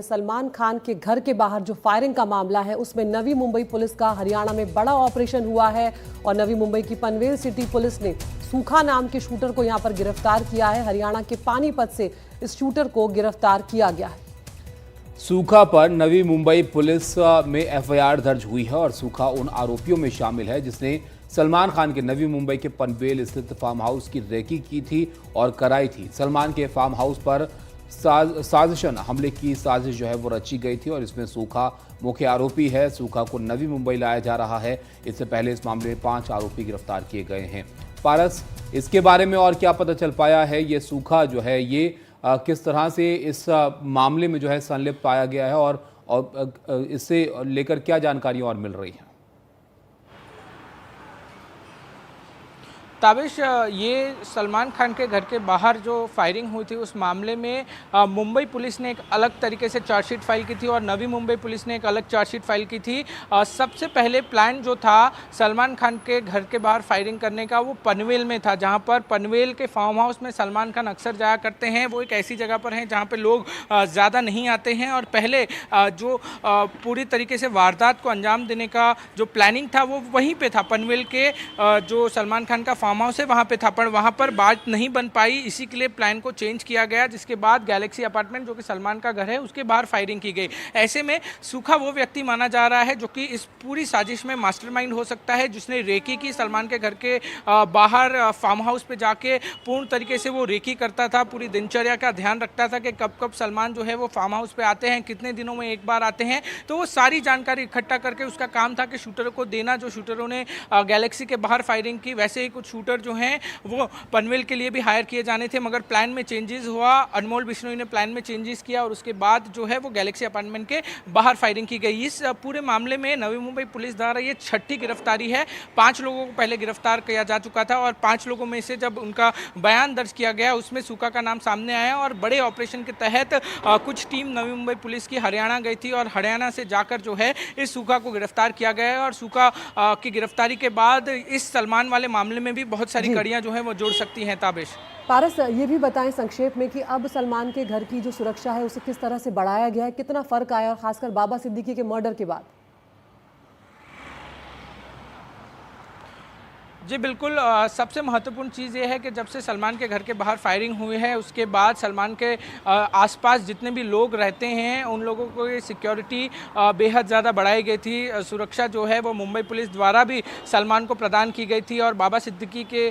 सलमान खान के घर के बाहर जो फायरिंग का मामला है उसमें नवी मुंबई पुलिस का हरियाणा में बड़ा ऑपरेशन हुआ है और नवी मुंबई की पनवेल सिटी पुलिस ने सूखा नाम के शूटर को यहां पर गिरफ्तार किया है। हरियाणा के पानीपत से इस शूटर को गिरफ्तार किया गया है। सूखा पर नवी मुंबई पुलिस में एफआईआर दर्ज हुई है और सूखा उन आरोपियों में शामिल है जिसने सलमान खान के नवी मुंबई के पनवेल स्थित फार्म हाउस की रेकी की थी और कराई थी। सलमान के फार्म हाउस पर साजिशन हमले की साजिश जो है वो रची गई थी और इसमें सूखा मुख्य आरोपी है। सूखा को नवी मुंबई लाया जा रहा है। इससे पहले इस मामले में 5 आरोपी गिरफ्तार किए गए हैं। पारस, इसके बारे में और क्या पता चल पाया है? ये सूखा जो है ये किस तरह से इस मामले में जो है संलिप्त पाया गया है और इससे लेकर क्या जानकारियां और मिल रही हैं? ताबिश, ये सलमान खान के घर के बाहर जो फायरिंग हुई थी उस मामले में मुंबई पुलिस ने एक अलग तरीके से चार्जशीट फाइल की थी और नवी मुंबई पुलिस ने एक अलग चार्जशीट फाइल की थी। सबसे पहले प्लान जो था सलमान खान के घर के बाहर फायरिंग करने का वो पनवेल में था, जहां पर पनवेल के फार्म हाउस में सलमान खान अक्सर जाया करते हैं। वो एक ऐसी जगह पर हैं जहां पर लोग ज़्यादा नहीं आते हैं और पहले जो पूरी तरीके से वारदात को अंजाम देने का जो प्लानिंग था वो वहीं पर था। पनवेल के जो सलमान खान का फार्म हाउस है वहाँ पे था, पर वहाँ पर बात नहीं बन पाई, इसी के लिए प्लान को चेंज किया गया। जिसके बाद गैलेक्सी अपार्टमेंट जो कि सलमान का घर है उसके बाहर फायरिंग की गई। ऐसे में सूखा वो व्यक्ति माना जा रहा है जो कि इस पूरी साजिश में मास्टरमाइंड हो सकता है, जिसने रेकी की सलमान के घर के बाहर फार्म हाउस पे जाके पूर्ण तरीके से वो रेकी करता था। पूरी दिनचर्या का ध्यान रखता था कि कब कब सलमान जो है वो फार्म हाउस पे आते हैं, कितने दिनों में एक बार आते हैं। तो वो सारी जानकारी इकट्ठा करके उसका काम था कि शूटरों को देना। जो शूटरों ने गैलेक्सी के बाहर फायरिंग की, वैसे ही कुछ शूटर जो हैं वो पनवेल के लिए भी हायर किए जाने थे, मगर प्लान में चेंजेस हुआ। अनमोल बिश्नोई ने प्लान में चेंजेस किया और उसके बाद जो है वो गैलेक्सी अपार्टमेंट के बाहर फायरिंग की गई। इस पूरे मामले में नवी मुंबई पुलिस द्वारा ये 6ठी गिरफ्तारी है। 5 लोगों को पहले गिरफ्तार किया जा चुका था और 5 लोगों में से जब उनका बयान दर्ज किया गया उसमें सूखा का नाम सामने आया और बड़े ऑपरेशन के तहत कुछ टीम नवी मुंबई पुलिस की हरियाणा गई थी और हरियाणा से जाकर जो है इस सूखा को गिरफ्तार किया गया है। और सूखा की गिरफ्तारी के बाद इस सलमान वाले मामले में भी बहुत सारी कड़ियां जो है वो जोड़ सकती हैं। ताबिश, पारस, ये भी बताएं संक्षेप में कि अब सलमान के घर की जो सुरक्षा है उसे किस तरह से बढ़ाया गया है, कितना फर्क आया और खासकर बाबा सिद्दीकी के मर्डर के बाद? जी बिल्कुल, सबसे महत्वपूर्ण चीज़ ये है कि जब से सलमान के घर के बाहर फायरिंग हुई है उसके बाद सलमान के आसपास जितने भी लोग रहते हैं उन लोगों को ये सिक्योरिटी बेहद ज़्यादा बढ़ाई गई थी। सुरक्षा जो है वो मुंबई पुलिस द्वारा भी सलमान को प्रदान की गई थी और बाबा सिद्दीकी के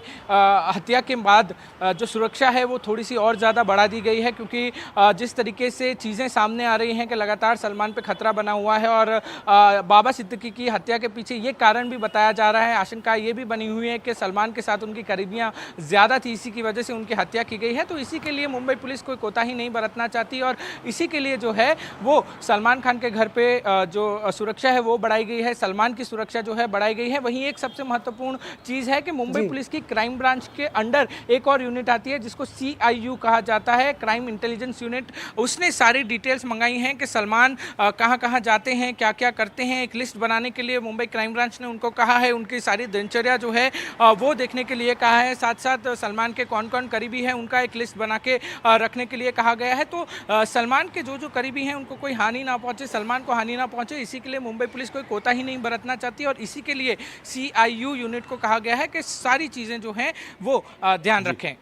हत्या के बाद जो सुरक्षा है वो थोड़ी सी और ज़्यादा बढ़ा दी गई है, क्योंकि जिस तरीके से चीज़ें सामने आ रही हैं कि लगातार सलमान पर खतरा बना हुआ है और बाबा सिद्दीकी की हत्या के पीछे ये कारण भी बताया जा रहा है, आशंका ये भी बनी हुई है कि सलमान के साथ उनकी करीबियां ज़्यादा थी, इसी की वजह से उनकी हत्या की गई है। तो इसी के लिए मुंबई पुलिस कोई कोताही नहीं बरतना चाहती और इसी के लिए जो है वो सलमान खान के घर पे जो सुरक्षा है वो बढ़ाई गई है, सलमान की सुरक्षा जो है बढ़ाई गई है। वहीं एक सबसे महत्वपूर्ण चीज़ है कि मुंबई पुलिस की क्राइम ब्रांच के अंडर एक और यूनिट आती है जिसको CIU कहा जाता है, क्राइम इंटेलिजेंस यूनिट। उसने सारी डिटेल्स मंगाई हैं कि सलमान कहाँ कहाँ जाते हैं, क्या क्या करते हैं। एक लिस्ट बनाने के लिए मुंबई क्राइम ब्रांच ने उनको कहा है, उनकी सारी दिनचर्या जो है वो देखने के लिए कहा है। साथ साथ सलमान के कौन कौन करीबी हैं उनका एक लिस्ट बना के रखने के लिए कहा गया है। तो सलमान के जो जो करीबी हैं उनको कोई हानि ना पहुंचे, सलमान को हानि ना पहुंचे, इसी के लिए मुंबई पुलिस कोई कोताही नहीं बरतना चाहती और इसी के लिए CIU यूनिट को कहा गया है कि सारी चीज़ें जो हैं वो ध्यान रखें।